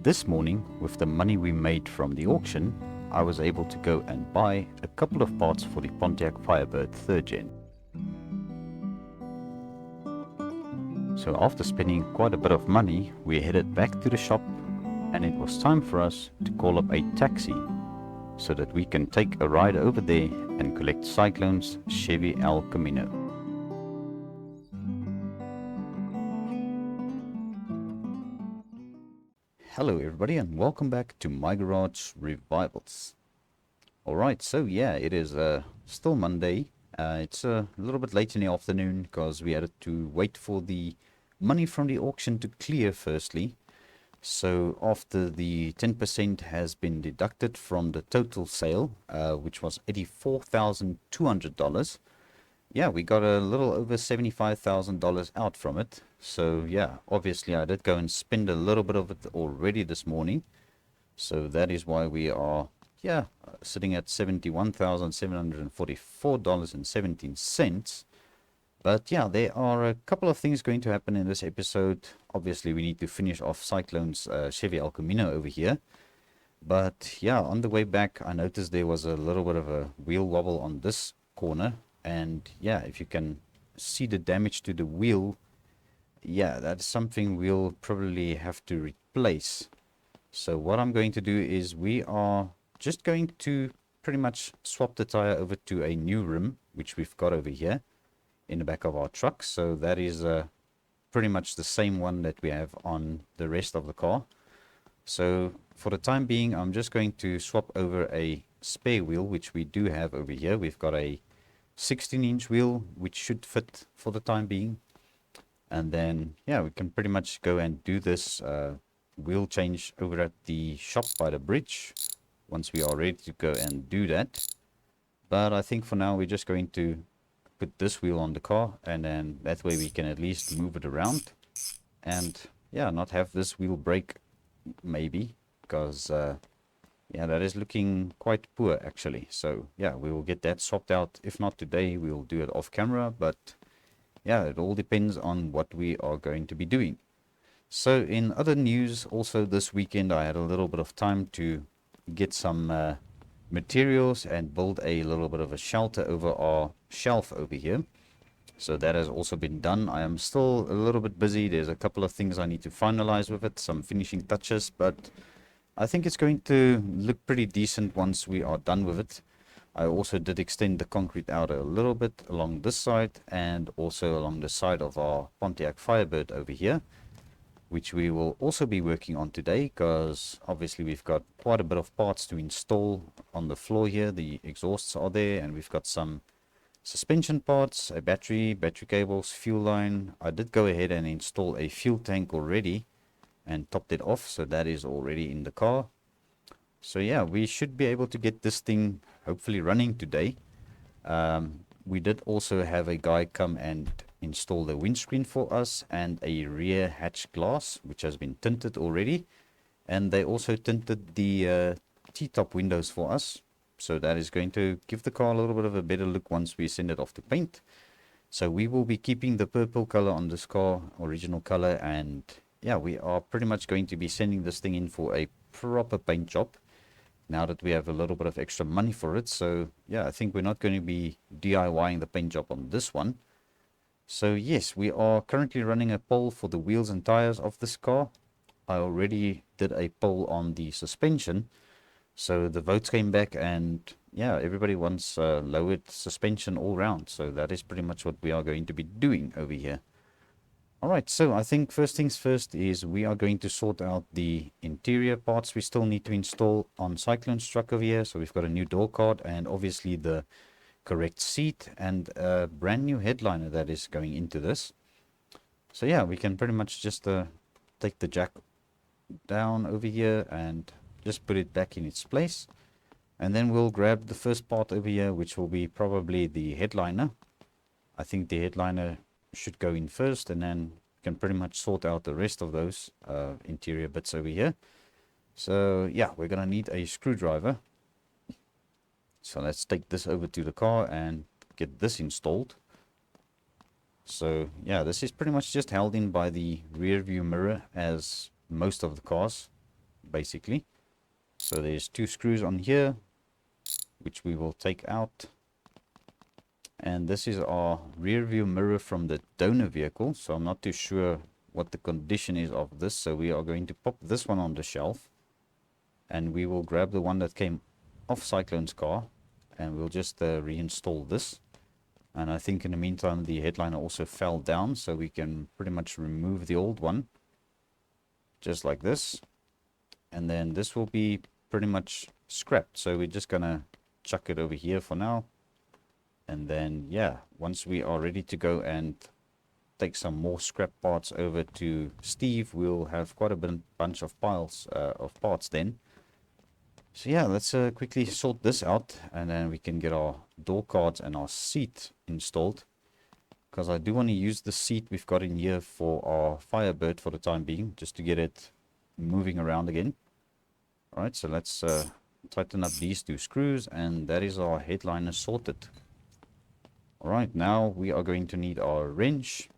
this morning, with the money we made from the auction, I was able to go and buy a couple of parts for the Pontiac Firebird 3rd Gen. So after spending quite a bit of money, we headed back to the shop, and it was time for us to call up a taxi so that we can take a ride over there and collect Cyclone's Chevy Camino. Hello everybody, and welcome back to My Garage Revivals. Alright, so yeah, it is still Monday. It's a little bit late in the afternoon because we had to wait for the money from the auction to clear firstly. So after the 10% has been deducted from the total sale, which was $84,200, yeah, we got a little over $75,000 out from it. So yeah, obviously I did go and spend a little bit of it already this morning. So that is why we are, yeah, sitting at $71,744.17. But yeah, there are a couple of things going to happen in this episode. Obviously we need to finish off Cyclone's Chevy Camino over here. But yeah, on the way back I noticed there was a little bit of a wheel wobble on this corner. And yeah, if you can see the damage to the wheel, yeah, that's something we'll probably have to replace. So what I'm going to do is we are just going to pretty much swap the tire over to a new rim, which we've got over here in the back of our truck. So that is pretty much the same one that we have on the rest of the car. So for the time being, I'm just going to swap over a spare wheel, which we do have over here. We've got a 16-inch wheel, which should fit for the time being. And then, yeah, we can pretty much go and do this wheel change over at the shop by the bridge once we are ready to go and do that. But I think for now, we're just going to put this wheel on the car, and then that way we can at least move it around. And, yeah, not have this wheel break, maybe, because yeah, that is looking quite poor actually. So yeah, we will get that swapped out. If not today, we will do it off camera, but yeah, it all depends on what we are going to be doing. So in other news, also this weekend I had a little bit of time to get some materials and build a little bit of a shelter over our shelf over here. So that has also been done. I am still a little bit busy. There's a couple of things I need to finalize with it, some finishing touches, but I think it's going to look pretty decent once we are done with it. I also did extend the concrete out a little bit along this side and also along the side of our Pontiac Firebird over here, which we will also be working on today because obviously we've got quite a bit of parts to install on the floor here. The exhausts are there, and we've got some suspension parts, a battery cables, fuel line. I did go ahead and install a fuel tank already and topped it off, so that is already in the car. So yeah, we should be able to get this thing hopefully running today. We did also have a guy come and install the windscreen for us and a rear hatch glass, which has been tinted already, and they also tinted the T-top windows for us. So that is going to give the car a little bit of a better look once we send it off to paint. So we will be keeping the purple color on this car, original color, and yeah, we are pretty much going to be sending this thing in for a proper paint job now that we have a little bit of extra money for it. So yeah, I think we're not going to be DIYing the paint job on this one. So yes, we are currently running a poll for the wheels and tires of this car. I already did a poll on the suspension, so the votes came back, and yeah, everybody wants lowered suspension all round. So that is pretty much what we are going to be doing over here. Alright, so I think first things first is we are going to sort out the interior parts we still need to install on Cyclone's truck over here. So we've got a new door card and obviously the correct seat and a brand new headliner that is going into this. So yeah, we can pretty much just take the jack down over here and just put it back in its place. And then we'll grab the first part over here, which will be probably the headliner. I think the headliner should go in first, and then we can pretty much sort out the rest of those interior bits over here. So yeah, we're gonna need a screwdriver. So let's take this over to the car and get this installed. So yeah, this is pretty much just held in by the rear view mirror, as most of the cars. basically. So there's 2 screws on here, which we will take out. And this is our rear view mirror from the donor vehicle. So I'm not too sure what the condition is of this. So we are going to pop this one on the shelf. And we will grab the one that came off Cyclone's car. And we'll just reinstall this. And I think in the meantime the headliner also fell down. So we can pretty much remove the old one. Just like this. And then this will be pretty much scrapped. So we're just going to chuck it over here for now. And then, yeah, once we are ready to go and take some more scrap parts over to Steve, we'll have quite a bunch of piles of parts then. So yeah, let's quickly sort this out, and then we can get our door cards and our seat installed. Because I do want to use the seat we've got in here for our Firebird for the time being, just to get it moving around again. Alright, so let's tighten up these 2 screws, and that is our headliner sorted. Alright, now we are going to need our wrench,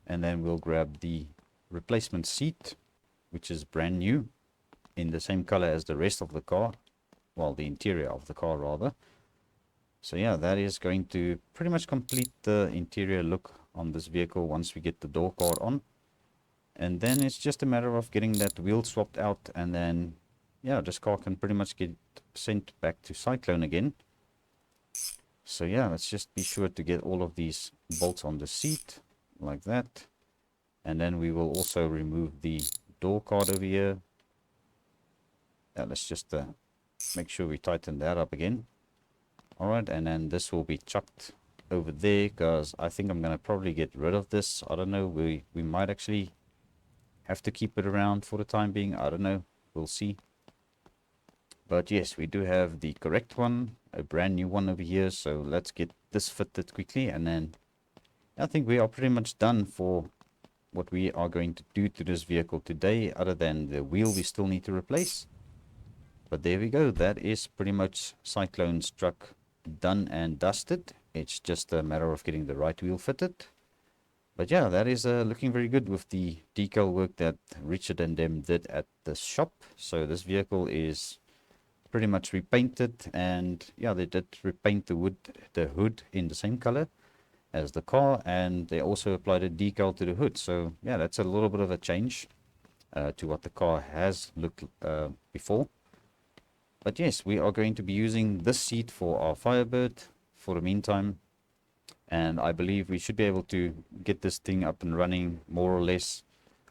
and then we'll grab the replacement seat, which is brand new, in the same color as the rest of the car, well, the interior of the car rather. So yeah, that is going to pretty much complete the interior look on this vehicle once we get the door card on. And then it's just a matter of getting that wheel swapped out, and then yeah, this car can pretty much get sent back to Cyclone again. So yeah, let's just be sure to get all of these bolts on the seat, like that. And then we will also remove the door card over here. Yeah, let's just make sure we tighten that up again. Alright, and then this will be chucked over there, because I think I'm going to probably get rid of this. I don't know, we might actually have to keep it around for the time being. I don't know, we'll see. But yes, we do have the correct one, a brand new one over here. So let's get this fitted quickly, and then I think we are pretty much done for what we are going to do to this vehicle today, other than the wheel we still need to replace. But there we go, that is pretty much Cyclone's truck done and dusted. It's just a matter of getting the right wheel fitted. But yeah, that is looking very good with the decal work that Richard and them did at the shop. So this vehicle is pretty much repainted, and yeah, they did repaint the hood in the same color as the car, and they also applied a decal to the hood. So yeah, that's a little bit of a change to what the car has looked before. But yes, we are going to be using this seat for our Firebird for the meantime, and I believe we should be able to get this thing up and running more or less.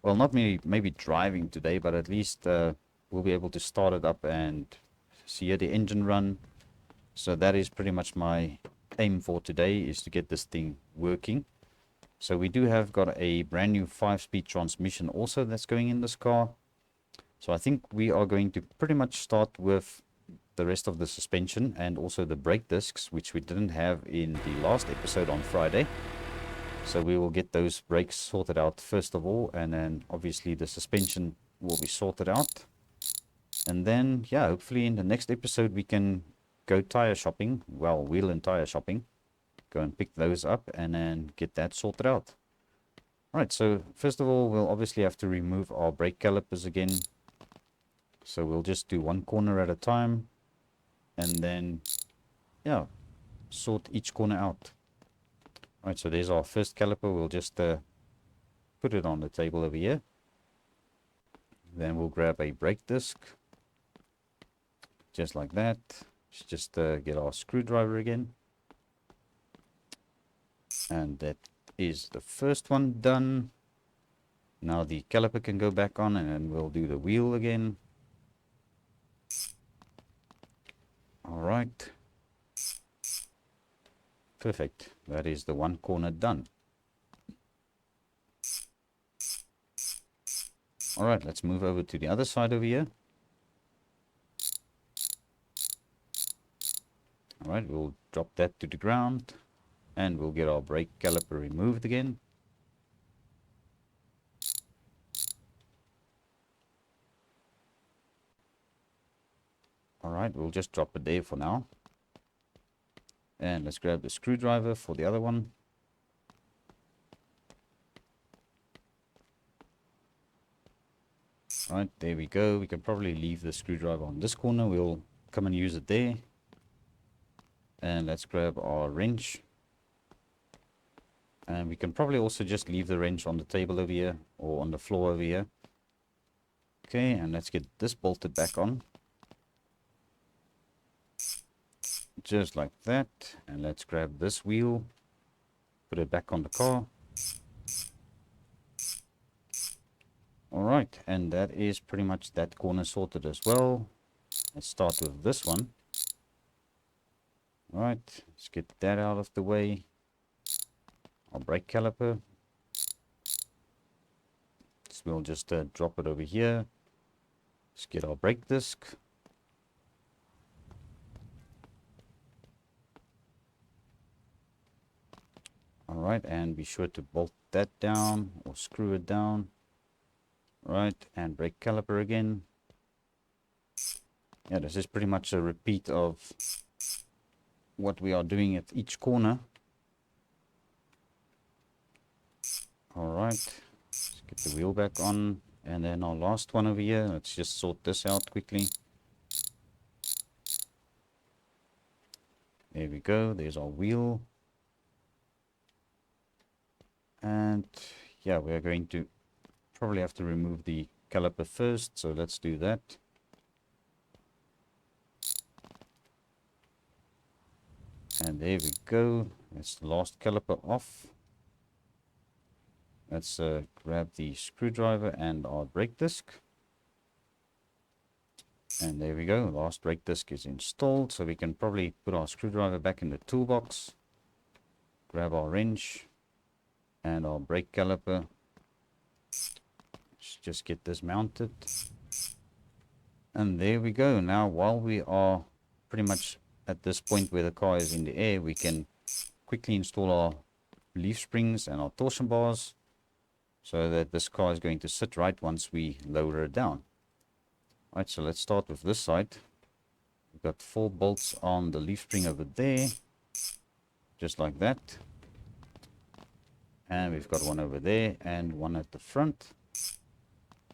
Well, not maybe driving today, but at least we'll be able to start it up and see the engine run. So that is pretty much my aim for today, is to get this thing working. So we do have got a brand new 5-speed transmission also that's going in this car. So I think we are going to pretty much start with the rest of the suspension and also the brake discs, which we didn't have in the last episode on Friday. So we will get those brakes sorted out first of all, and then obviously the suspension will be sorted out. And then, yeah, hopefully in the next episode we can go tire shopping. Well, wheel and tire shopping. Go and pick those up and then get that sorted out. Alright, so first of all, we'll obviously have to remove our brake calipers again. So we'll just do one corner at a time. And then, yeah, sort each corner out. Alright, so there's our first caliper. We'll just put it on the table over here. Then we'll grab a brake disc. Just like that. Let's just get our screwdriver again. And that is the first one done. Now the caliper can go back on, and then we'll do the wheel again. Alright. Perfect. That is the one corner done. Alright, let's move over to the other side over here. Alright, we'll drop that to the ground, and we'll get our brake caliper removed again. Alright, we'll just drop it there for now. And let's grab the screwdriver for the other one. Right, there we go. We can probably leave the screwdriver on this corner. We'll come and use it there. And let's grab our wrench. And we can probably also just leave the wrench on the table over here or on the floor over here. Okay, and let's get this bolted back on. Just like that. And let's grab this wheel. Put it back on the car. Alright, and that is pretty much that corner sorted as well. Let's start with this one. Alright, let's get that out of the way. Our brake caliper. So we'll just drop it over here. Let's get our brake disc. Alright, and be sure to bolt that down or screw it down. Right, and brake caliper again. Yeah, this is pretty much a repeat of what we are doing at each corner. Alright, let's get the wheel back on. And then our last one over here, let's just sort this out quickly. There we go, there's our wheel. And yeah, we're going to probably have to remove the caliper first, so let's do that. And there we go. That's the last caliper off. Let's grab the screwdriver and our brake disc. And there we go. Last brake disc is installed, so we can probably put our screwdriver back in the toolbox. Grab our wrench and our brake caliper. Let's just get this mounted. And there we go. Now, while we are pretty much at this point where the car is in the air, we can quickly install our leaf springs and our torsion bars so that this car is going to sit right once we lower it down. Right, so let's start with this side. We've got 4 bolts on the leaf spring over there, just like that. And we've got one over there and one at the front.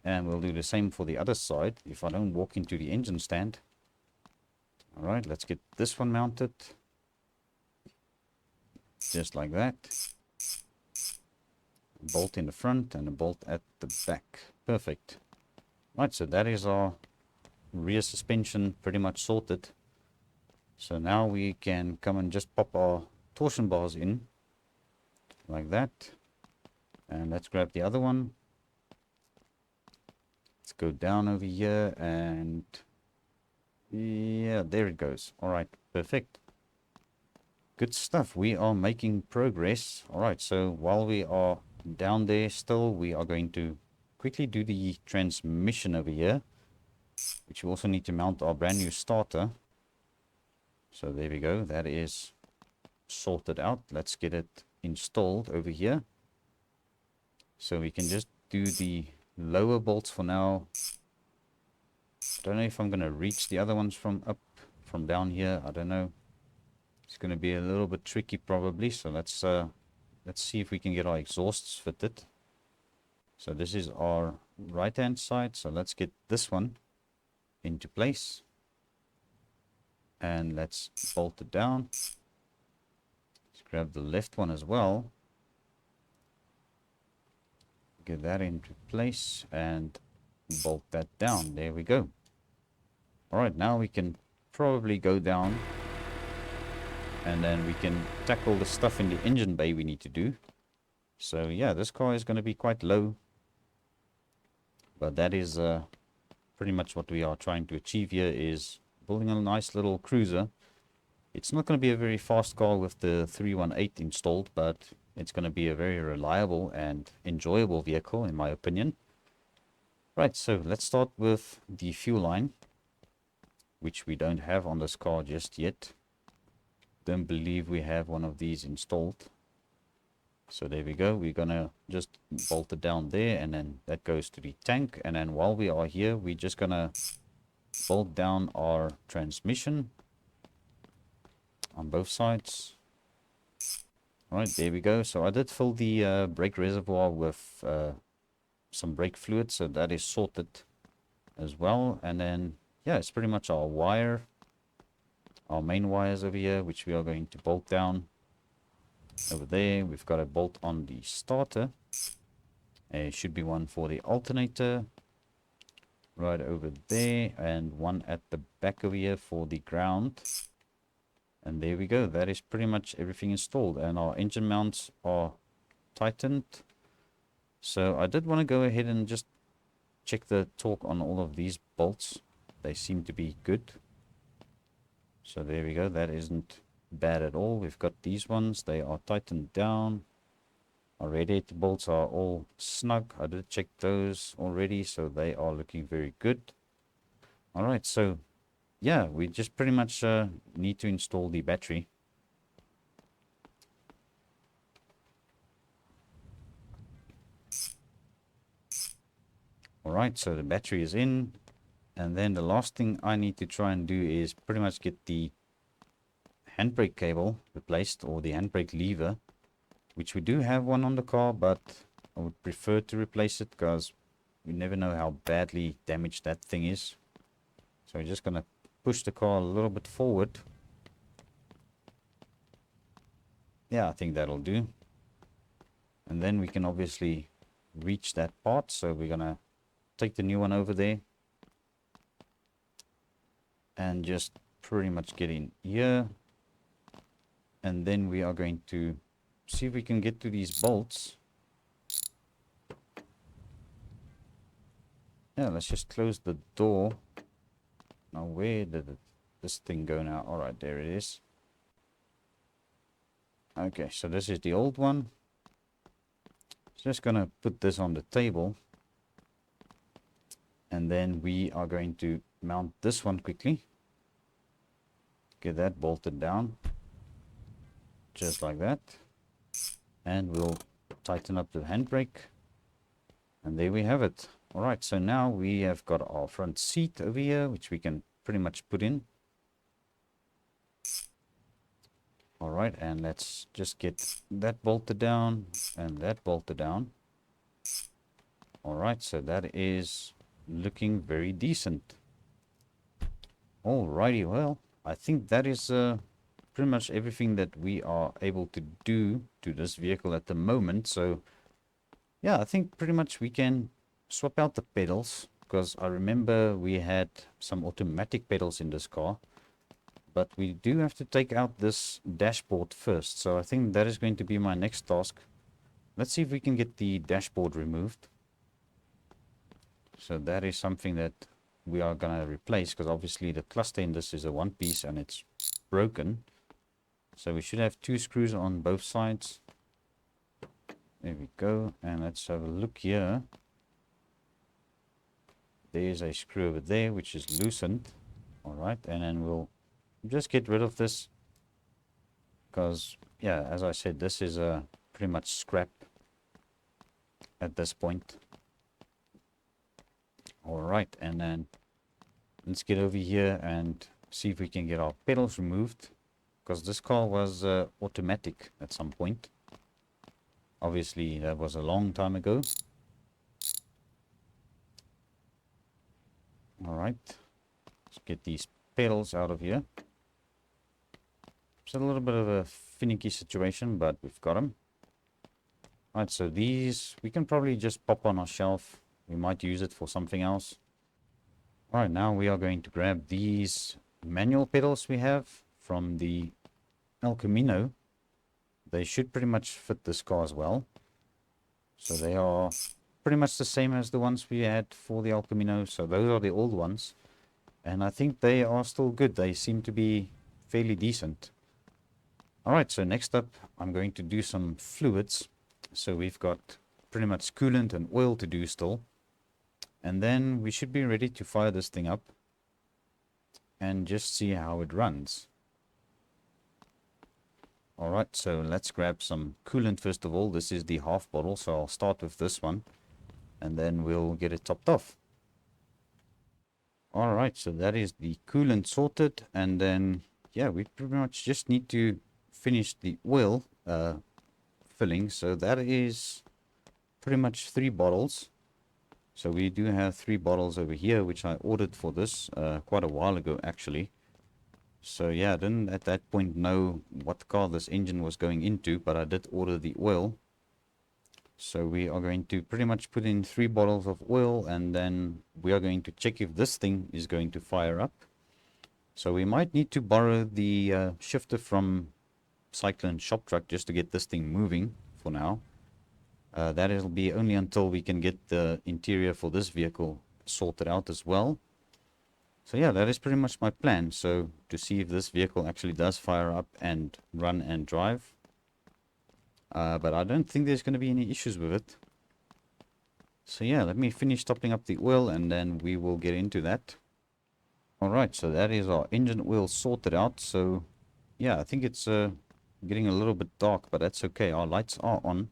And we'll do the same for the other side if I don't walk into the engine stand. Alright, let's get this one mounted. Just like that. A bolt in the front and a bolt at the back. Perfect. Right, so that is our rear suspension pretty much sorted. So now we can come and just pop our torsion bars in. Like that. And let's grab the other one. Let's go down over here and yeah, there it goes. Alright, perfect. Good stuff. We are making progress. Alright, so while we are down there still, we are going to quickly do the transmission over here, which we also need to mount our brand new starter. So there we go. That is sorted out. Let's get it installed over here. So we can just do the lower bolts for now. I don't know if I'm going to reach the other ones from down here. I don't know. It's going to be a little bit tricky probably. So let's see if we can get our exhausts fitted. So this is our right hand side. So let's get this one into place. And let's bolt it down. Let's grab the left one as well. Get that into place and bolt that down. There we go. Alright, now we can probably go down and then we can tackle the stuff in the engine bay we need to do. So yeah, this car is going to be quite low, but that is pretty much what we are trying to achieve here, is building a nice little cruiser. It's not going to be a very fast car with the 318 installed, but it's going to be a very reliable and enjoyable vehicle in my opinion. Right, so let's start with the fuel line, which we don't have on this car just yet. Don't believe we have one of these installed. So there we go. We're going to just bolt it down there, and then that goes to the tank. And then while we are here, we're just going to bolt down our transmission on both sides. Alright, there we go. So I did fill the brake reservoir with some brake fluid, so that is sorted. as well. And then, yeah, it's pretty much our wire, our main wires over here, which we are going to bolt down over there. We've got a bolt on the starter. There should be one for the alternator right over there, and one at the back over here for the ground. And there we go. That is pretty much everything installed, and our engine mounts are tightened. So I did want to go ahead and just check the torque on all of these bolts. They seem to be good. So there we go. That isn't bad at all. We've got these ones. They are tightened down. Our radiator bolts are all snug. I did check those already, so they are looking very good. Alright, so yeah, we just pretty much need to install the battery. Alright, so the battery is in. And then the last thing I need to try and do is pretty much get the handbrake cable replaced, or the handbrake lever, which we do have one on the car, but I would prefer to replace it because we never know how badly damaged that thing is. So we're just going to push the car a little bit forward. Yeah, I think that'll do. And then we can obviously reach that part. So we're going to take the new one over there and just pretty much get in here. And then we are going to see if we can get to these bolts. Yeah, let's just close the door. Now, where did this thing go now? Alright, there it is. Okay, so this is the old one. Just gonna put this on the table. And then we are going to mount this one quickly. Get that bolted down. Just like that. And we'll tighten up the handbrake. And there we have it. Alright, so now we have got our front seat over here, which we can pretty much put in. Alright, and let's just get that bolted down and that bolted down. Alright, so that is looking very decent. Alrighty, well, I think that is pretty much everything that we are able to do to this vehicle at the moment. So yeah, I think pretty much we can swap out the pedals, because I remember we had some automatic pedals in this car, but we do have to take out this dashboard first. So I think that is going to be my next task. Let's see if we can get the dashboard removed. So that is something that we are going to replace, because obviously the cluster in this is a one piece and it's broken. So we should have two screws on both sides. There we go. And let's have a look here. There's a screw over there which is loosened. Alright, and then we'll just get rid of this, because yeah, as I said, this is pretty much scrap at this point. Alright, and then let's get over here and see if we can get our pedals removed, because this car was automatic at some point. Obviously that was a long time ago. Alright, let's get these pedals out of here. It's a little bit of a finicky situation, but we've got them. Alright, so these we can probably just pop on our shelf. We might use it for something else. Alright, now we are going to grab these manual pedals we have from the Camino. They should pretty much fit this car as well. So they are pretty much the same as the ones we had for the Camino. So those are the old ones. And I think they are still good. They seem to be fairly decent. Alright, so next up I'm going to do some fluids. So we've got pretty much coolant and oil to do still. And then we should be ready to fire this thing up and just see how it runs. Alright, so let's grab some coolant first of all. This is the half bottle, so I'll start with this one and then we'll get it topped off. Alright, so that is the coolant sorted, and then yeah, we pretty much just need to finish the oil filling. So that is pretty much 3 bottles. So we do have 3 bottles over here, which I ordered for this quite a while ago actually. So yeah, I didn't at that point know what car this engine was going into, but I did order the oil. So we are going to pretty much put in 3 bottles of oil, and then we are going to check if this thing is going to fire up. So we might need to borrow the shifter from Cyclone shop truck just to get this thing moving for now. That will be only until we can get the interior for this vehicle sorted out as well. So yeah, that is pretty much my plan. So to see if this vehicle actually does fire up and run and drive. But I don't think there's going to be any issues with it. So yeah, let me finish topping up the oil and then we will get into that. Alright, so that is our engine oil sorted out. So yeah, I think it's getting a little bit dark, but that's okay. Our lights are on.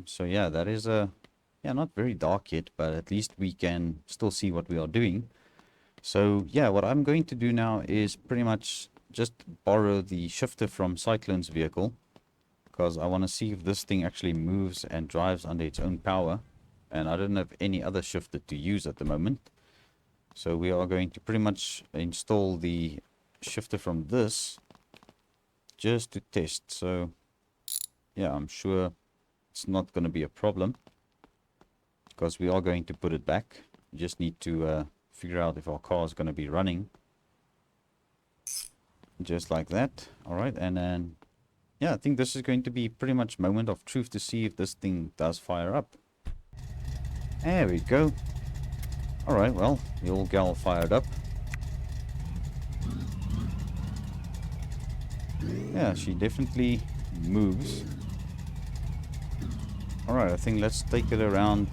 So yeah, that is yeah, not very dark yet, but at least we can still see what we are doing. So yeah, what I'm going to do now is pretty much just borrow the shifter from Cyclone's vehicle, because I want to see if this thing actually moves and drives under its own power, and I don't have any other shifter to use at the moment. So we are going to pretty much install the shifter from this just to test. So yeah, I'm sure it's not going to be a problem, because we are going to put it back. We just need to figure out if our car is going to be running. Just like that. Alright, and then yeah, I think this is going to be pretty much moment of truth to see if this thing does fire up. There we go. Alright, well, the old gal fired up. Yeah, she definitely moves. Alright, I think let's take it around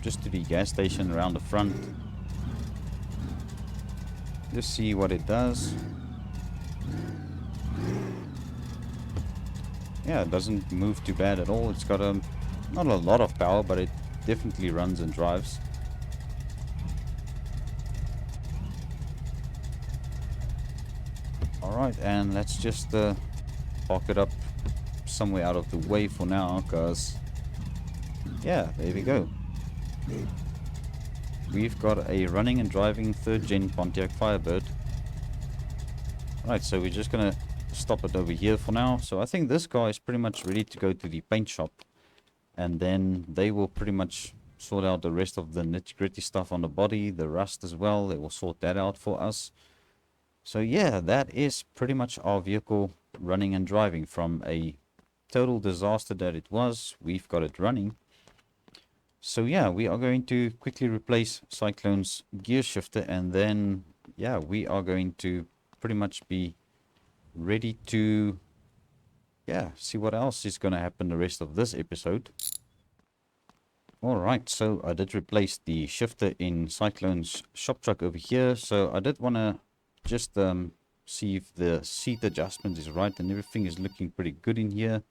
just to the gas station around the front. Just see what it does. Yeah, it doesn't move too bad at all. It's got not a lot of power, but it definitely runs and drives. Alright, and let's just park it up somewhere out of the way for now, because yeah, there we go. We've got a running and driving 3rd gen Pontiac Firebird. Right, so we're just gonna stop it over here for now. So I think this car is pretty much ready to go to the paint shop, and then they will pretty much sort out the rest of the nitty-gritty stuff on the body, the rust as well. They will sort that out for us. So yeah, that is pretty much our vehicle running and driving. From a total disaster that it was, we've got it running. So yeah, we are going to quickly replace Cyclone's gear shifter, and then yeah, we are going to pretty much be ready to see what else is going to happen the rest of this episode. Alright, so I did replace the shifter in Cyclone's shop truck over here. So I did want to just see if the seat adjustment is right, and everything is looking pretty good in here.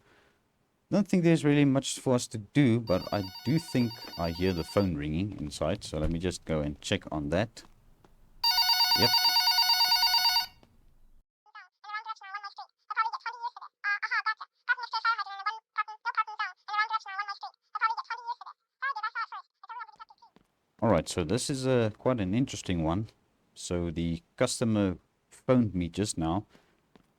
Don't think there's really much for us to do, but I do think I hear the phone ringing inside. So let me just go and check on that. Yep. Alright, so this is quite an interesting one. So the customer phoned me just now.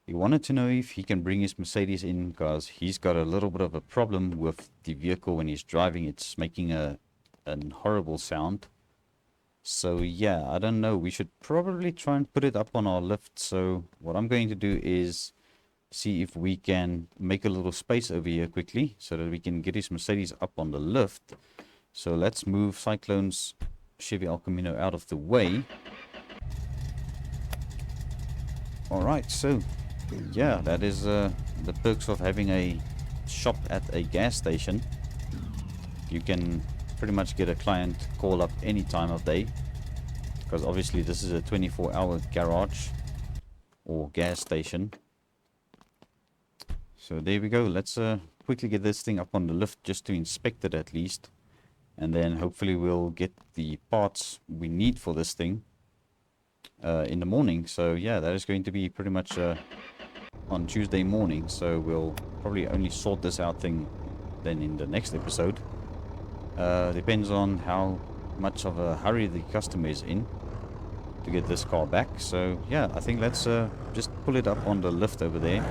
He wanted to know if he can bring his Mercedes in, because he's got a little bit of a problem with the vehicle when he's driving. It's making a horrible sound. So yeah, I don't know. We should probably try and put it up on our lift. So what I'm going to do is see if we can make a little space over here quickly, so that we can get his Mercedes up on the lift. So let's move Cyclone's Chevy Camino out of the way. Alright, so yeah, that is the perks of having a shop at a gas station. You can pretty much get a client call up any time of day, because obviously this is a 24-hour garage or gas station. So there we go. Let's quickly get this thing up on the lift just to inspect it at least. And then hopefully we'll get the parts we need for this thing in the morning. So yeah, that is going to be pretty much on Tuesday morning. So we'll probably only sort this out thing then in the next episode. Depends on how much of a hurry the customer is in to get this car back. So yeah, I think let's just pull it up on the lift over there.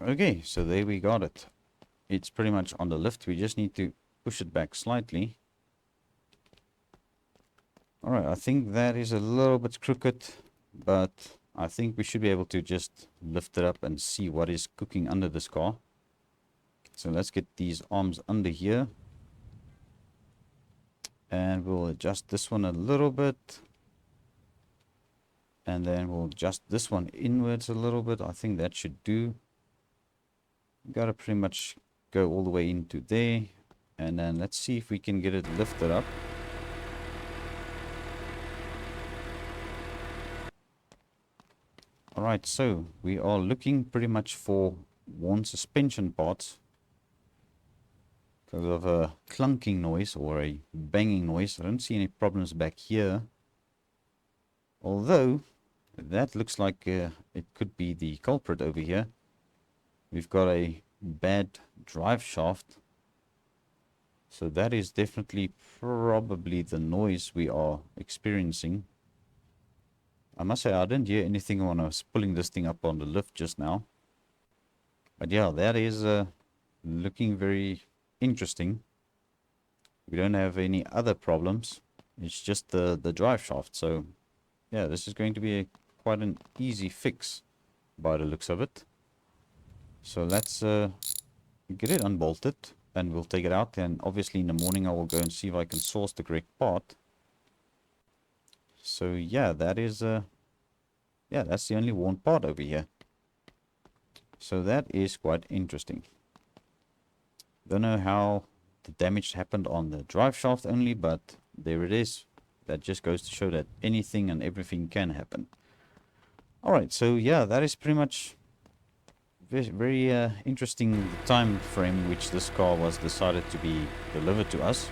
Okay, so there we got it. It's pretty much on the lift. We just need to push it back slightly. Alright, I think that is a little bit crooked, but I think we should be able to just lift it up and see what is cooking under this car. So let's get these arms under here. And we'll adjust this one a little bit. And then we'll adjust this one inwards a little bit. I think that should do. Gotta pretty much go all the way into there. And then let's see if we can get it lifted up. Alright, so we are looking pretty much for worn suspension parts because of a clunking noise or a banging noise. I don't see any problems back here. Although, that looks like it could be the culprit over here. We've got a bad drive shaft. So that is definitely probably the noise we are experiencing. I must say I didn't hear anything when I was pulling this thing up on the lift just now. But yeah, that is looking very interesting. We don't have any other problems. It's just the drive shaft. So yeah, this is going to be quite an easy fix by the looks of it. So let's get it unbolted and we'll take it out. And obviously in the morning I will go and see if I can source the correct part. So yeah, that is yeah, that's the only worn part over here. So that is quite interesting. Don't know how the damage happened on the drive shaft only, but there it is. That just goes to show that anything and everything can happen. Alright, so yeah, that is pretty much very interesting time frame which this car was decided to be delivered to us.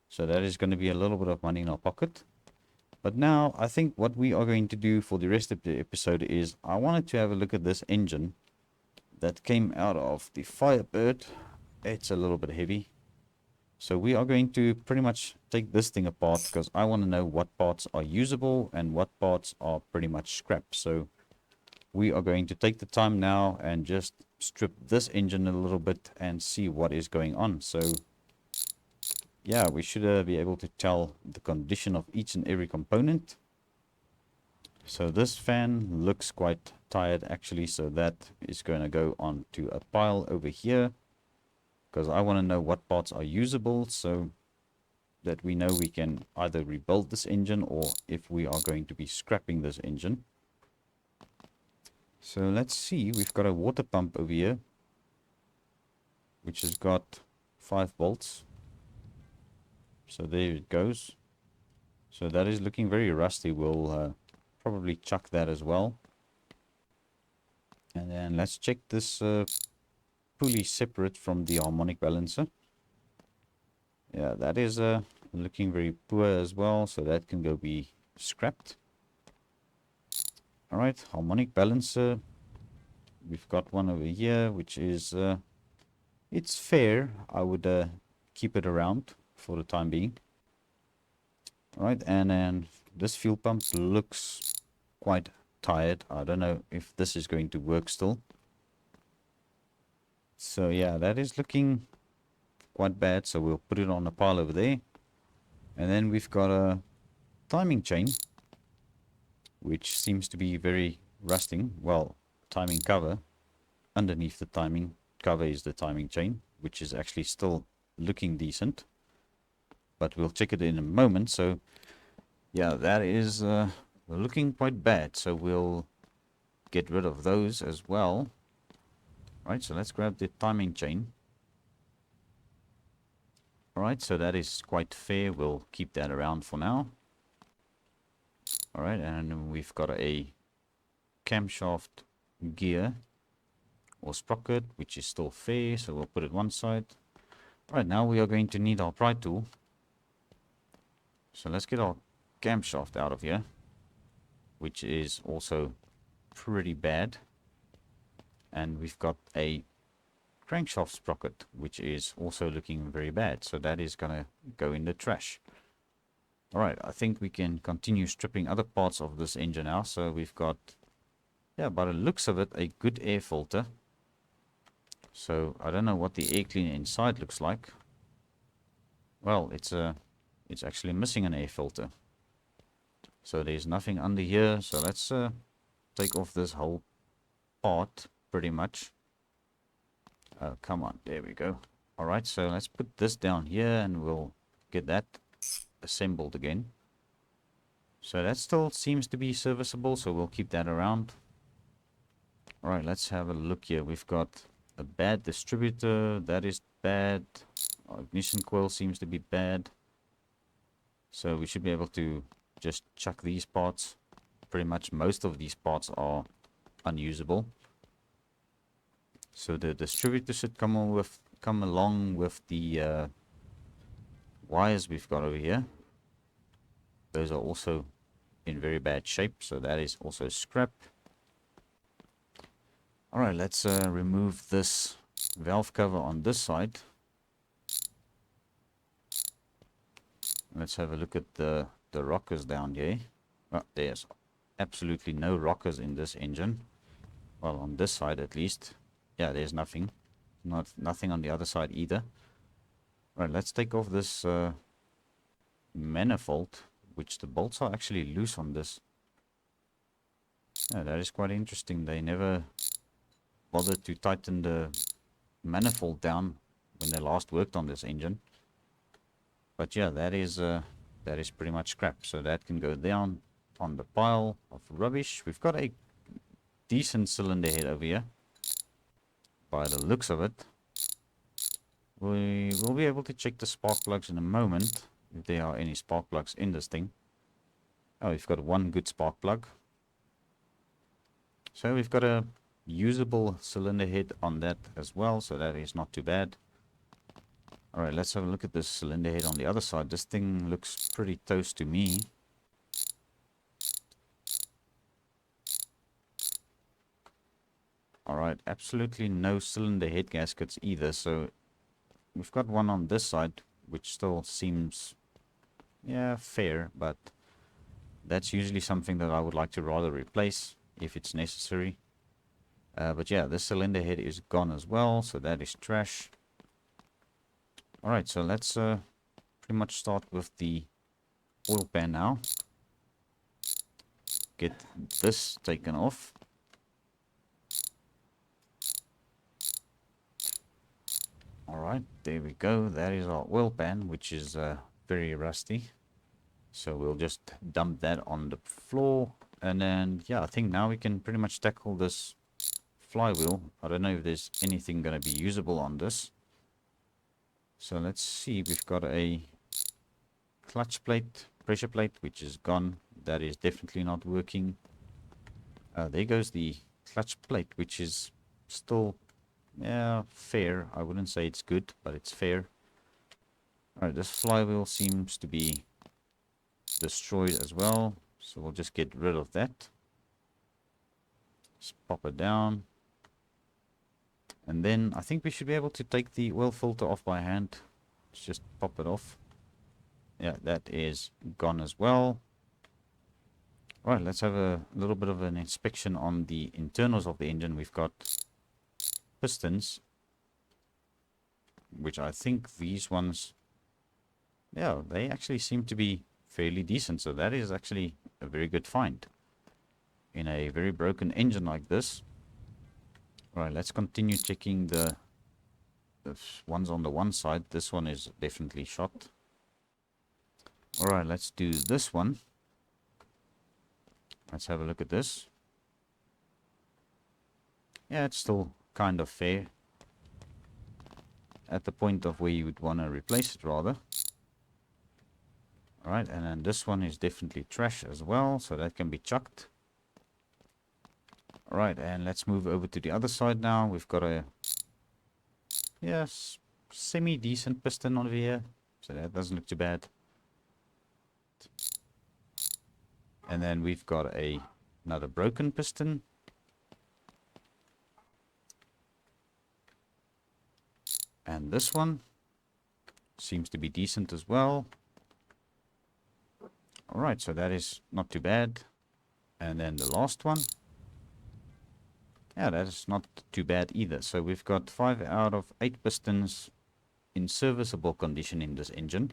So that is going to be a little bit of money in our pocket. But now I think what we are going to do for the rest of the episode is I wanted to have a look at this engine that came out of the Firebird. It's a little bit heavy. So we are going to pretty much take this thing apart because I want to know what parts are usable and what parts are pretty much scrap. So we are going to take the time now and just strip this engine a little bit and see what is going on. So yeah, we should be able to tell the condition of each and every component. So this fan looks quite tired actually, so that is going to go onto a pile over here because I want to know what parts are usable so that we know we can either rebuild this engine or if we are going to be scrapping this engine. So let's see, we've got a water pump over here which has got 5 bolts. So there it goes. So that is looking very rusty. We'll probably chuck that as well. And then let's check this pulley separate from the harmonic balancer. Yeah, that is looking very poor as well. So that can go be scrapped. Alright, harmonic balancer. We've got one over here which is it's fair. I would keep it around for the time being. Alright, and then this fuel pump looks quite tired. I don't know if this is going to work still. So yeah, that is looking quite bad. So we'll put it on a pile over there. And then we've got a timing chain, which seems to be very rusting. Well, timing cover. Underneath the timing cover is the timing chain, which is actually still looking decent. But we'll check it in a moment. So yeah, that is looking quite bad. So we'll get rid of those as well. Right, so let's grab the timing chain. Alright, so that is quite fair. We'll keep that around for now. Alright, and we've got a camshaft gear or sprocket, which is still fair. So we'll put it one side. Alright, now we are going to need our pry tool. So let's get our camshaft out of here, which is also pretty bad. And we've got a crankshaft sprocket, which is also looking very bad. So that is going to go in the trash. Alright, I think we can continue stripping other parts of this engine now. So we've got, yeah, by the looks of it, a good air filter. So I don't know what the air cleaner inside looks like. Well, it's actually missing an air filter. So there's nothing under here. So let's take off this whole part pretty much. Come on, there we go. Alright, so let's put this down here and we'll get that assembled again. So that still seems to be serviceable, so we'll keep that around. Alright, let's have a look here. We've got a bad distributor. That is bad. Our ignition coil seems to be bad. So we should be able to just chuck these parts. Pretty much most of these parts are unusable. So the distributor should come along with the wires we've got over here. Those are also in very bad shape, so that is also scrap. Alright, let's remove this valve cover on this side. Let's have a look at the rockers down here. Well, there's absolutely no rockers in this engine. Well, on this side at least. Yeah, there's nothing. Nothing on the other side either. Right, let's take off this manifold, which the bolts are actually loose on this. Yeah, that is quite interesting. They never bothered to tighten the manifold down when they last worked on this engine. But yeah, that is pretty much scrap. So that can go down on the pile of rubbish. We've got a decent cylinder head over here. By the looks of it, we will be able to check the spark plugs in a moment, if there are any spark plugs in this thing. Oh, we've got one good spark plug. So we've got a usable cylinder head on that as well, so that is not too bad. Alright, let's have a look at this cylinder head on the other side. This thing looks pretty toast to me. Alright, absolutely no cylinder head gaskets either, so we've got one on this side, which still seems, yeah, fair, but that's usually something that I would like to rather replace if it's necessary. But yeah, this cylinder head is gone as well, so that is trash. Alright, so let's pretty much start with the oil pan now. Get this taken off. Alright, there we go. That is our oil pan, which is very rusty. So we'll just dump that on the floor. And then, yeah, I think now we can pretty much tackle this flywheel. I don't know if there's anything going to be usable on this. So let's see. We've got a clutch plate, pressure plate, which is gone. That is definitely not working. There goes the clutch plate, which is still, yeah, fair. I wouldn't say it's good, but it's fair. Alright, this flywheel seems to be destroyed as well. So we'll just get rid of that. Just pop it down. And then I think we should be able to take the oil filter off by hand. Let's just pop it off. Yeah, that is gone as well. Right, let's have a little bit of an inspection on the internals of the engine. We've got pistons, which I think these ones, yeah, they actually seem to be fairly decent. So that is actually a very good find in a very broken engine like this. Right, let's continue checking the ones on the one side. This one is definitely shot. Alright, let's do this one. Let's have a look at this. Yeah, it's still kind of fair. At the point of where you would want to replace it rather. Alright, and then this one is definitely trash as well, so that can be chucked. Alright, and let's move over to the other side now. We've got a, yes, semi-decent piston over here, so that doesn't look too bad. And then we've got another broken piston. And this one seems to be decent as well. Alright, so that is not too bad. And then the last one. Yeah, that is not too bad either. So we've got 5 out of 8 pistons in serviceable condition in this engine.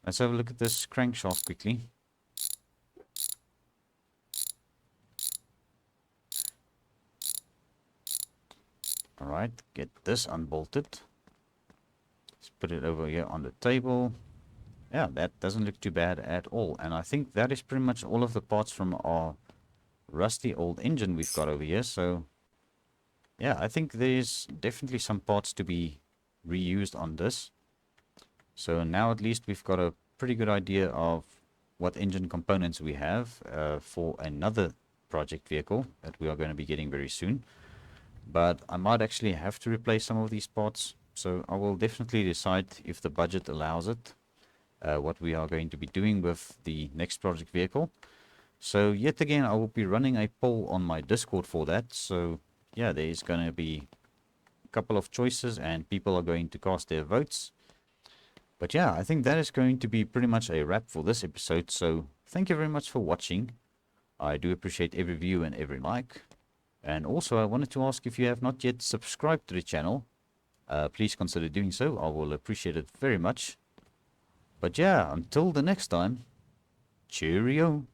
Let's have a look at this crankshaft quickly. Alright, get this unbolted. Let's put it over here on the table. Yeah, that doesn't look too bad at all. And I think that is pretty much all of the parts from our rusty old engine we've got over here. So yeah, I think there's definitely some parts to be reused on this. So now at least we've got a pretty good idea of what engine components we have for another project vehicle that we are going to be getting very soon. But I might actually have to replace some of these parts. So I will definitely decide, if the budget allows it, what we are going to be doing with the next project vehicle. So yet again, I will be running a poll on my Discord for that. So yeah, there's going to be a couple of choices and people are going to cast their votes. But yeah, I think that is going to be pretty much a wrap for this episode. So thank you very much for watching. I do appreciate every view and every like. And also I wanted to ask, if you have not yet subscribed to the channel, please consider doing so. I will appreciate it very much. But yeah, until the next time, cheerio.